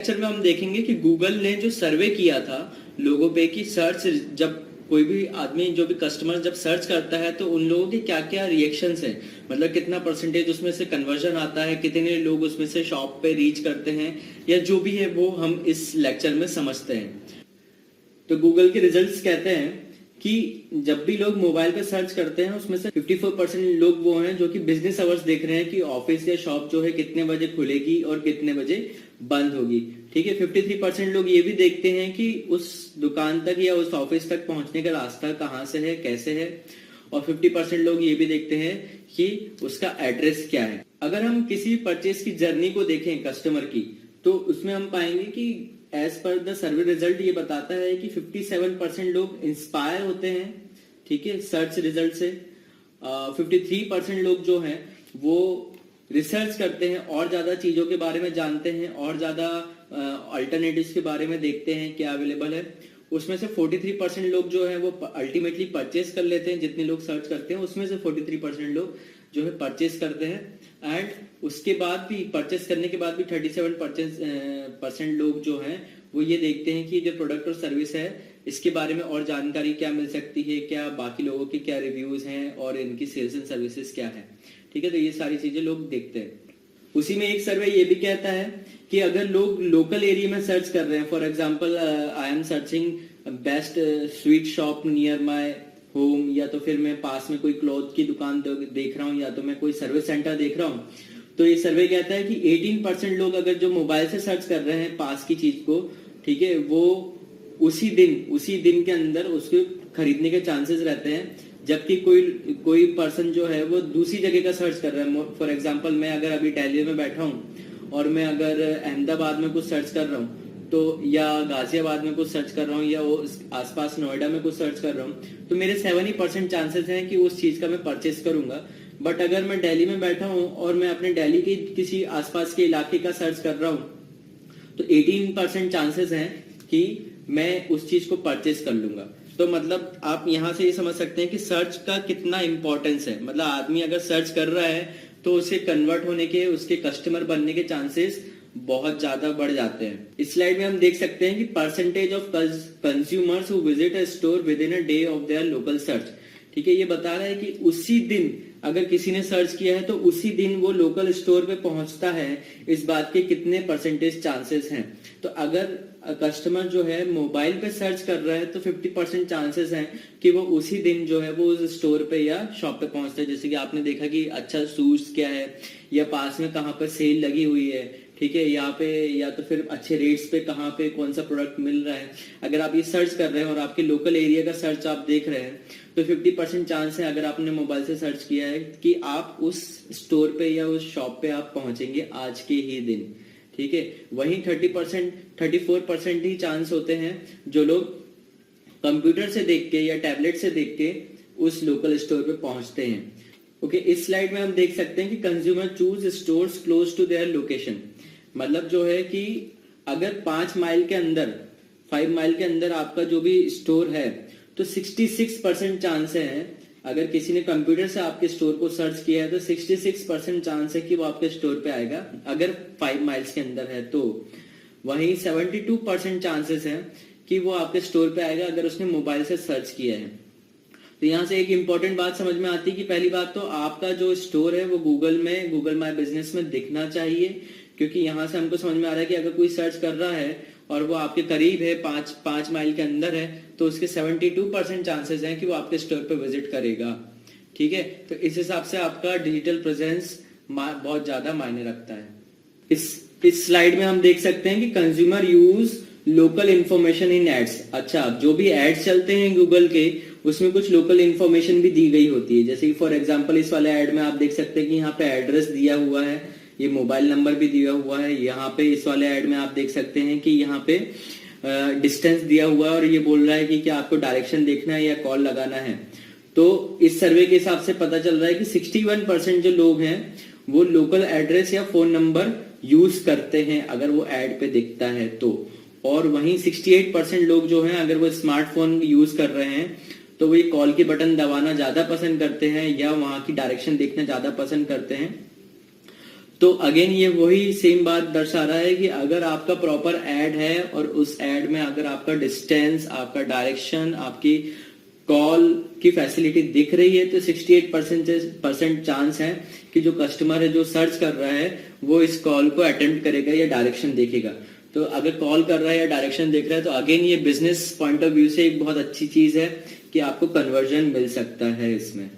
Lecture में हम देखेंगे कि गूगल ने जो सर्वे किया था लोगों पे कि सर्च जब कोई भी आदमी जो भी कस्टमर जब सर्च करता है तो उन लोगों के क्या क्या रिएक्शंस हैं, मतलब कितना परसेंटेज उसमें से कन्वर्जन आता है, कितने लोग उसमें से शॉप पे रीच करते हैं या जो भी है वो हम इस लेक्चर में समझते हैं। तो गूगल के रिजल्ट्स कहते हैं कि जब भी लोग मोबाइल पे सर्च करते हैं उसमें से 54% लोग वो हैं जो कि बिजनेस आवर्स देख रहे हैं कि ऑफिस या शॉप जो है कितने बजे खुलेगी और कितने बजे बंद होगी। ठीक है, 53% लोग ये भी देखते हैं कि उस दुकान तक या उस ऑफिस तक पहुंचने का रास्ता कहाँ से है, कैसे है, और 50% लोग ये भी देखते हैं कि उसका एड्रेस क्या है। अगर हम किसी परचेज की जर्नी को देखें कस्टमर की, तो उसमें हम पाएंगे कि as per the survey result ये बताता है कि 57% लोग इंस्पायर होते हैं, ठीक है, सर्च रिजल्ट से। 53% लोग जो हैं वो रिसर्च करते हैं और ज्यादा चीजों के बारे में जानते हैं और ज्यादा अल्टरनेटिव्स के बारे में देखते हैं क्या अवेलेबल है। उसमें से 43% लोग जो है वो अल्टीमेटली परचेज कर लेते हैं। जितने लोग सर्च करते हैं उसमें से 43% लोग जो है परचेज करते हैं। एंड उसके बाद भी परचेस करने के बाद भी 37% लोग जो हैं वो ये देखते हैं कि जो प्रोडक्ट और सर्विस है इसके बारे में और जानकारी क्या मिल सकती है, क्या बाकी लोगों के क्या रिव्यूज हैं और इनकी सेल्स एंड सर्विसेज क्या है। ठीक है, तो ये सारी चीजें लोग देखते हैं। उसी में एक सर्वे ये भी कहता है कि अगर लोग लोकल एरिया में सर्च कर रहे हैं, for example I am searching best sweet shop near my home, या तो फिर मैं पास में कोई क्लॉथ की दुकान देख रहा हूँ या तो मैं कोई सर्विस सेंटर देख रहा हूँ, तो ये सर्वे कहता है कि 18% लोग अगर जो मोबाइल से सर्च कर रहे हैं पास की चीज को, ठीक है, वो उसी दिन के अंदर उसको खरीदने के चांसेस रहते हैं। जबकि कोई पर्सन जो है वो दूसरी जगह का सर्च कर रहा है। फॉर एग्जाम्पल मैं अगर अभी दिल्ली में बैठा हूँ और मैं अगर अहमदाबाद में कुछ सर्च कर रहा हूँ तो, या गाजियाबाद में कुछ सर्च कर रहा हूँ, या वो आसपास नोएडा में कुछ सर्च कर रहा हूँ, तो मेरे 70% चांसेस हैं कि उस चीज का मैं परचेस करूंगा। बट अगर मैं दिल्ली में बैठा हूँ और मैं अपने दिल्ली के किसी आसपास के इलाके का सर्च कर रहा हूँ तो 18% चांसेस हैं कि मैं उस चीज को परचेस कर लूंगा। तो मतलब आप यहां से ये समझ सकते हैं कि सर्च का कितना इंपॉर्टेंस है। मतलब आदमी अगर सर्च कर रहा है तो उसे कन्वर्ट होने के, उसके कस्टमर बनने के चांसेस बहुत ज्यादा बढ़ जाते हैं। इस स्लाइड में हम देख सकते हैं कि percentage of consumers who visit a store with in a day of their local search. ठीक है, ये बता रहा है कि उसी दिन अगर किसी ने सर्च किया है तो उसी दिन वो लोकल स्टोर पे पहुंचता है, इस बात के कितने परसेंटेज चांसेस हैं। तो अगर कस्टमर जो है मोबाइल पे सर्च कर रहा है तो 50% चांसेस हैं कि वो उसी दिन जो है वो उस स्टोर पे या शॉप पे पहुंचता है। जैसे कि आपने देखा कि अच्छा शूज क्या है, या पास में कहाँ पर सेल लगी हुई है, ठीक है, यहाँ पे, या तो फिर अच्छे रेट्स पे कहाँ पे कौन सा प्रोडक्ट मिल रहा है। अगर आप ये सर्च कर रहे हैं और आपके लोकल एरिया का सर्च आप देख रहे हैं तो 50% चांस है, अगर आपने मोबाइल से सर्च किया है, कि आप उस स्टोर पे या उस शॉप पे आप पहुंचेंगे आज के ही दिन। ठीक है, वहीं 34% ही चांस होते हैं जो लोग कंप्यूटर से देख के या टैबलेट से देख के उस लोकल स्टोर पे पहुंचते हैं। ओके, इस स्लाइड में हम देख सकते हैं कि consumer choose stores close to their location. मतलब जो है कि अगर 5 माइल के अंदर आपका जो भी स्टोर है तो 66% चांस है, अगर किसी ने कंप्यूटर से आपके स्टोर को सर्च किया है तो 66% चांस है कि वो आपके स्टोर पे आएगा अगर 5 माइल्स के अंदर है। तो वहीं 72% चांसेस है कि वो आपके स्टोर पे आएगा अगर उसने मोबाइल से सर्च किया है। तो यहाँ से एक इंपॉर्टेंट बात समझ में आती है कि पहली बात तो आपका जो स्टोर है वो गूगल माई बिजनेस में दिखना चाहिए, क्योंकि यहाँ से हमको समझ में आ रहा है कि अगर कोई सर्च कर रहा है और वो आपके करीब है, 5 माइल के अंदर है, तो उसके 72% चांसेस हैं कि वो आपके स्टोर पे विजिट करेगा। ठीक है, तो इस हिसाब से आपका डिजिटल प्रेजेंस बहुत ज्यादा मायने रखता है। इस स्लाइड में हम देख सकते हैं कि consumer use local information in ads. अच्छा, जो भी एड्स चलते हैं गूगल के उसमें कुछ लोकल इंफॉर्मेशन भी दी गई होती है। जैसे कि फॉर एग्जांपल इस वाले एड में आप देख सकते हैं कि यहाँ पे एड्रेस दिया हुआ है, ये मोबाइल नंबर भी दिया हुआ है। यहाँ पे इस वाले ऐड में आप देख सकते हैं कि यहाँ पे डिस्टेंस दिया हुआ है और ये बोल रहा है कि क्या आपको डायरेक्शन देखना है या कॉल लगाना है। तो इस सर्वे के हिसाब से पता चल रहा है कि 61% जो लोग हैं वो लोकल एड्रेस या फोन नंबर यूज करते हैं अगर वो एड पे दिखता है तो। और वहीं 68% लोग जो हैं अगर वो स्मार्टफोन यूज कर रहे हैं तो वो कॉल के बटन दबाना ज्यादा पसंद करते हैं या वहां की डायरेक्शन देखना ज्यादा पसंद करते हैं। तो अगेन ये वही सेम बात दर्शा रहा है कि अगर आपका प्रॉपर एड है और उस एड में अगर आपका डिस्टेंस, आपका डायरेक्शन, आपकी कॉल की फैसिलिटी दिख रही है तो 68% चांस है कि जो कस्टमर है जो सर्च कर रहा है वो इस कॉल को अटेम्प्ट करेगा या डायरेक्शन देखेगा। तो अगर कॉल कर रहा है या डायरेक्शन देख रहा है तो अगेन ये बिजनेस पॉइंट ऑफ व्यू से एक बहुत अच्छी चीज है कि आपको कन्वर्जन मिल सकता है इसमें।